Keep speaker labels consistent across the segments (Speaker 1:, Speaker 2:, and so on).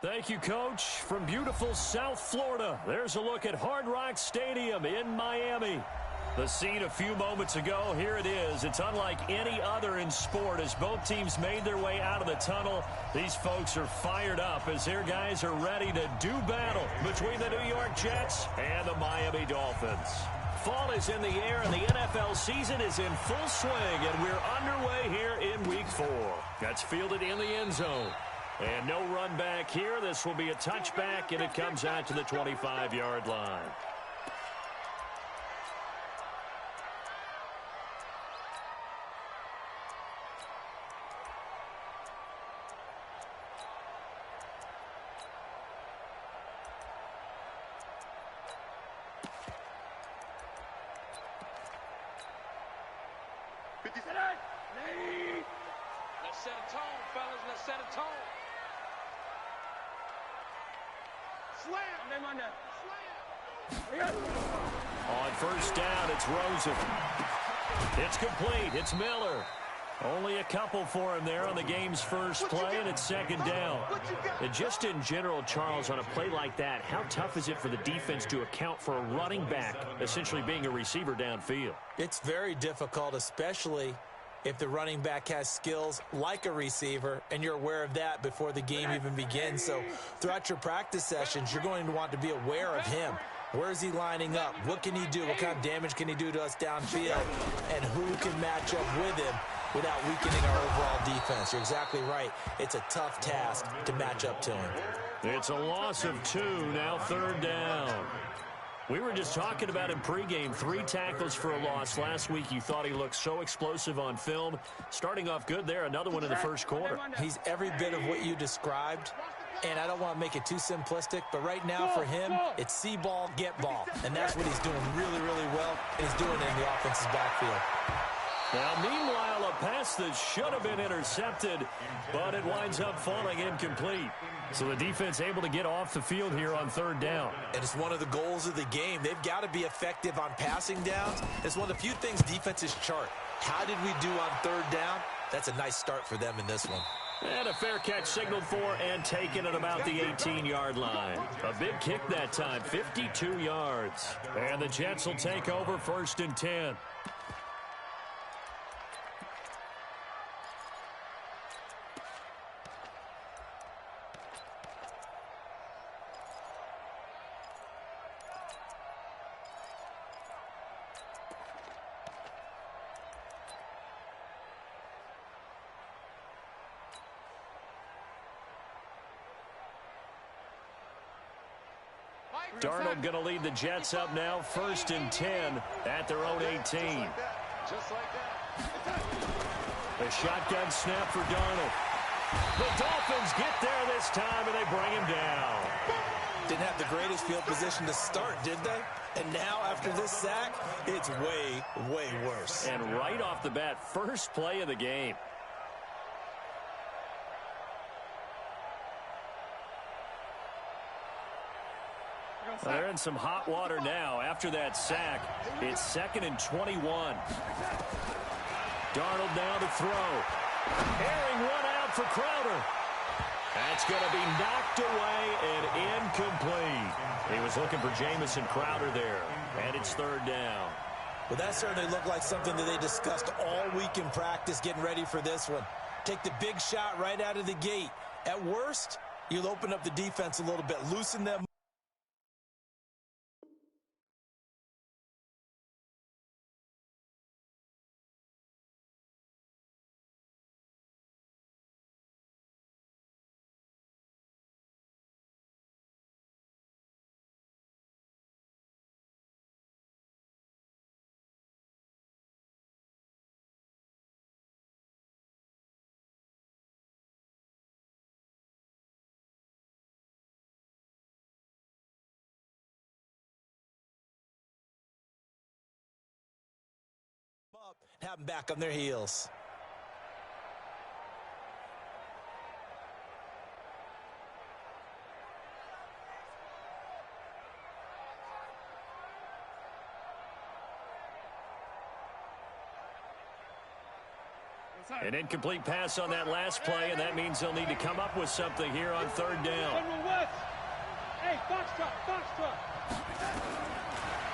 Speaker 1: Thank you, Coach. From beautiful South Florida, there's a look at Hard Rock Stadium in Miami. The scene a few moments ago, here it is. It's unlike any other in sport as both teams made their way out of the tunnel. These folks are fired up as their guys are ready to do battle between the New York Jets and the Miami Dolphins. Fall is in the air and the NFL season is in full swing, and we're underway here in Week 4. That's fielded in the end zone. And no run back here. This will be a touchback, and it comes out to the 25-yard line.
Speaker 2: Let's set a tone, fellas. Let's set a tone.
Speaker 1: On first down, it's Rosen. It's complete. It's Miller. Only a couple for him there on the game's first play, and it's second down. And just in general, Charles, on a play like that, how tough is it for the defense to account for a running back essentially being a receiver downfield?
Speaker 3: It's very difficult, especially if the running back has skills like a receiver, and you're aware of that before the game even begins. So throughout your practice sessions, you're going to want to be aware of him. Where is he lining up? What can he do? What kind of damage can he do to us downfield? And who can match up with him without weakening our overall defense? You're exactly right. It's a tough task to match up to him.
Speaker 1: It's a loss of 2, now third down. We were just talking about him pregame, 3 tackles for a loss. Last week you thought he looked so explosive on film. Starting off good there, another one in the first quarter.
Speaker 3: He's every bit of what you described, and I don't want to make it too simplistic, but right now for him, it's see ball, get ball. And that's what he's doing really, really well, and he's doing it in the offense's backfield.
Speaker 1: Now, meanwhile, a pass that should have been intercepted, but it winds up falling incomplete. So the defense able to get off the field here on third down.
Speaker 3: And it's one of the goals of the game. They've got to be effective on passing downs. It's one of the few things defenses chart. How did we do on third down? That's a nice start for them in this one.
Speaker 1: And a fair catch signaled for and taken at about the 18-yard line. A big kick that time, 52 yards. And the Jets will take over first and 10. Darnold going to lead the Jets up now, first and 10 at their own 18.
Speaker 2: Just like that.
Speaker 1: The shotgun snap for Darnold. The Dolphins get there this time, and they bring him down.
Speaker 3: Didn't have the greatest field position to start, did they? And now, after this sack, it's way, way worse.
Speaker 1: And right off the bat, first play of the game. They're in some hot water now. After that sack, it's second and 21. Darnold now to throw. Airing one out for Crowder. That's going to be knocked away and incomplete. He was looking for Jamison Crowder there, and it's third down.
Speaker 3: Well, that certainly looked like something that they discussed all week in practice, getting ready for this one. Take the big shot right out of the gate. At worst, you'll open up the defense a little bit, loosen them. Up, have them back on their heels.
Speaker 1: An incomplete pass on that last play, and that means they'll need to come up with something here on third down.
Speaker 2: Hey, foxtrot.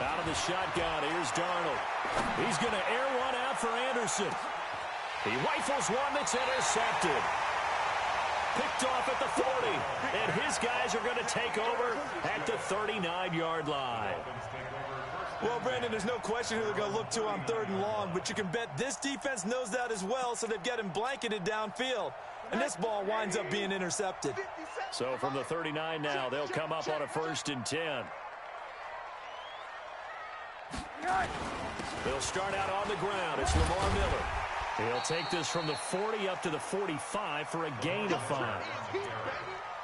Speaker 1: Out of the shotgun, here's Darnold. He's going to air one out for Anderson. He rifles one that's intercepted. Picked off at the 40, and his guys are going to take over at the 39-yard line.
Speaker 3: Well, Brandon, there's no question who they're going to look to on third and long, but you can bet this defense knows that as well, so they've got him blanketed downfield. And this ball winds up being intercepted.
Speaker 1: So from the 39 now, they'll come up on a 1st and 10. They'll start out on the ground. It's Lamar Miller. He'll take this from the 40 up to the 45 for a gain of 5.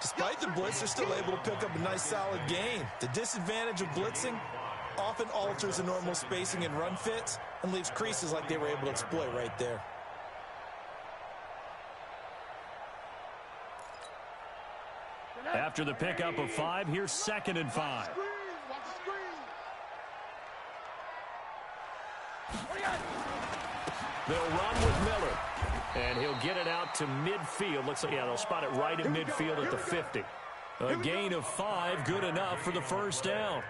Speaker 3: Despite the blitz, they're still able to pick up a nice, solid gain. The disadvantage of blitzing often alters the normal spacing and run fits and leaves creases like they were able to exploit right there.
Speaker 1: After the pickup of 5, here's 2nd and 5. They'll run with Miller, and he'll get it out to midfield. Looks like, yeah, they'll spot it right in midfield at the 50. A gain of 5, good enough for the 1st down.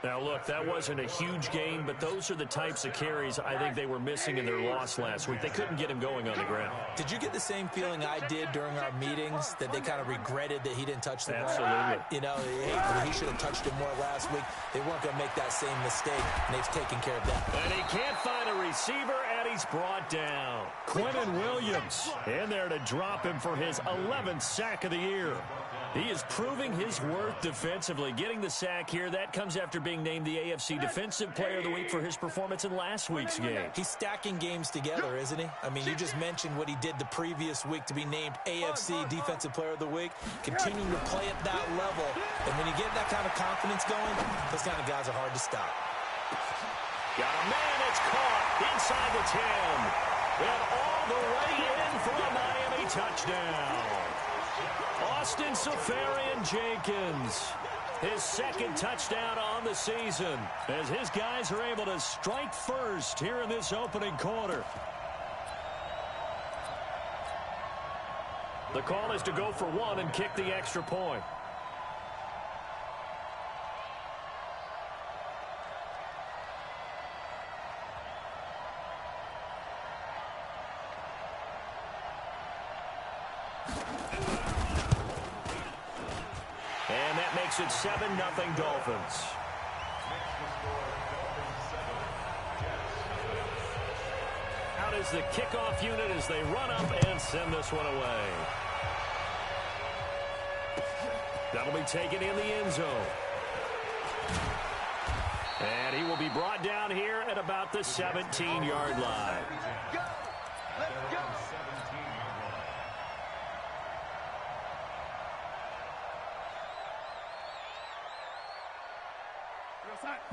Speaker 1: Now, look, that wasn't a huge gain, but those are the types of carries I think they were missing in their loss last week. They couldn't get him going on the ground. Did you get the same feeling I did during our meetings, that they kind of regretted that he didn't touch the ball? Absolutely. You know, he should have touched it more last week. They weren't going to make that same mistake, and they've taken care of that. And he can't find a receiver, and he's brought down. Quentin Williams in there to drop him for his 11th sack of the year. He is proving his worth defensively. Getting the sack here, that comes after being named the AFC Defensive Player of the Week for his performance in last week's game. He's stacking games together, isn't he? I mean, you just mentioned what he did the previous week to be named AFC Defensive Player of the Week. Continuing to play at that level. And when you get that kind of confidence going, those kind of guys are hard to stop. Got a man that's caught inside the 10. And all the way in for a Miami touchdown. Austin Seferian-Jenkins, his 2nd touchdown on the season, as his guys are able to strike first here in this opening quarter. The call is to go for 1 and kick the extra point. And that makes it 7-0 Dolphins. Out is the kickoff unit as they run up and send this one away. That'll be taken in the end zone. And he will be brought down here at about the 17-yard line.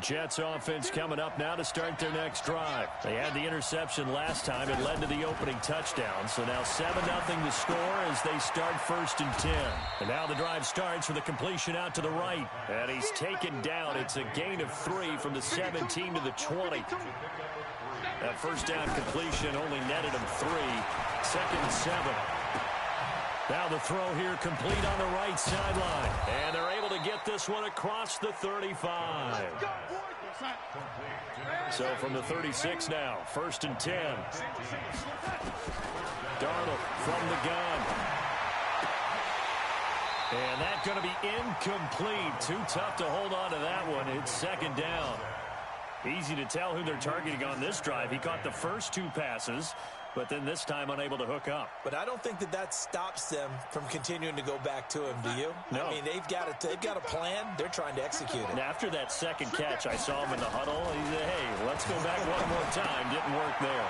Speaker 1: Jets offense coming up now to start their next drive. They had the interception last time. It led to the opening touchdown. So now 7-0 the score as they start 1st and 10. And now the drive starts with a completion out to the right. And he's taken down. It's a gain of 3 from the 17 to the 20. That 1st down completion only netted him 3. 2nd and 7. Now the throw here complete on the right sideline. And they're able to get this one across the 35. So from the 36 now, 1st and 10. Darnold from the gun. And that's going to be incomplete. Too tough to hold on to that one. It's 2nd down. Easy to tell who they're targeting on this drive. He caught the first 2 passes, but then this time unable to hook up. But I don't think that stops them from continuing to go back to him, do you? No. I mean, they've got a plan. They're trying to execute it. And after that 2nd catch, I saw him in the huddle. He said, hey, let's go back one more time. Didn't work there.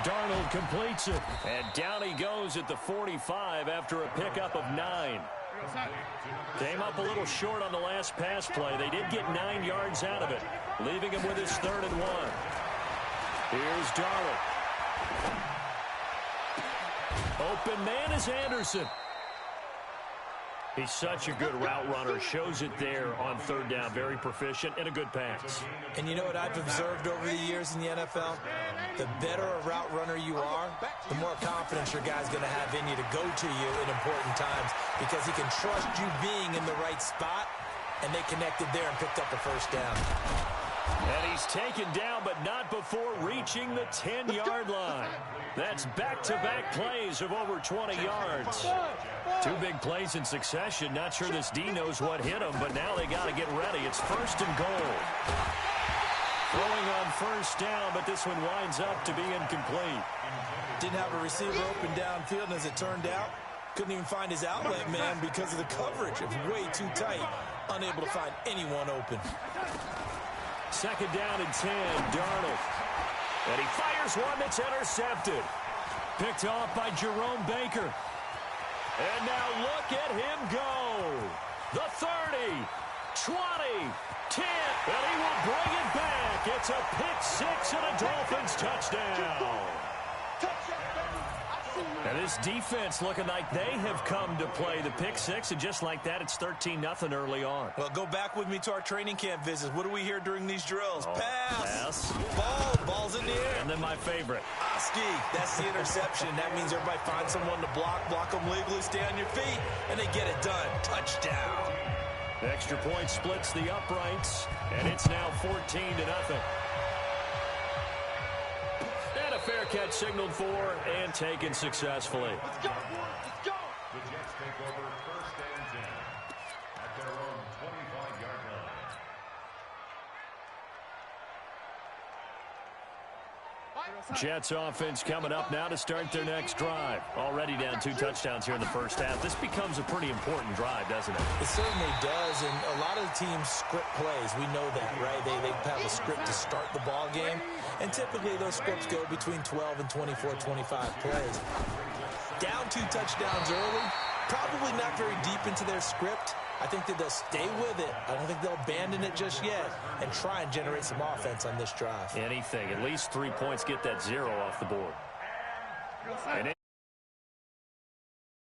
Speaker 1: Darnold completes it. And down he goes at the 45 after a pickup of 9. Came up a little short on the last pass play. They did get 9 yards out of it, leaving him with his 3rd and 1. Here's Darnold. Open man is Anderson. He's such a good route runner. Shows it there on third down. Very proficient and a good pass.
Speaker 3: And you know what I've observed over the years in the NFL? The better a route runner you are, the more confidence your guy's going to have in you to go to you in important times because he can trust you being in the right spot, and they connected there and picked up the first down.
Speaker 1: And he's taken down, but not before reaching the 10-yard line. That's back-to-back plays of over 20 yards. Two big plays in succession. Not sure this D knows what hit him, but now they got to get ready. It's first and goal. Throwing on first down, but this one winds up to be incomplete.
Speaker 3: Didn't have a receiver open downfield, and as it turned out, couldn't even find his outlet man because of the coverage. It was way too tight. Unable to find anyone open.
Speaker 1: Second down and 10, Darnold. And he fires one that's intercepted. Picked off by Jerome Baker. And now look at him go. The 30, 20, 10, and he will bring it back. It's a pick-6 and a Dolphins touchdown. And this defense looking like they have come to play the pick-6, and just like that, it's 13-0 early on.
Speaker 3: Well, go back with me to our training camp visits. What do we hear during these drills? Pass. Ball's in the air.
Speaker 1: And then my favorite.
Speaker 3: Oski, that's the interception. That means everybody finds someone to block them legally, stay on your feet, and they get it done. Touchdown.
Speaker 1: Extra point splits the uprights, and it's now 14-0. And a fair catch signaled for and taken successfully.
Speaker 2: Let's go. Let's go.
Speaker 4: The Jets take over first and 10 at their own 25-yard line.
Speaker 1: Jets offense coming up now to start their next drive. Already down 2 touchdowns here in the first half. This becomes a pretty important drive, doesn't it?
Speaker 3: It certainly does, and a lot of the teams script plays. We know that, right? They have a script to start the ball game, and typically those scripts go between 12 and 24, 25 plays. Down 2 touchdowns early, probably not very deep into their script. I think that they'll stay with it. I don't think they'll abandon it just yet and try and generate some offense on this drive.
Speaker 1: Anything. At least 3 points, get that 0 off the board. And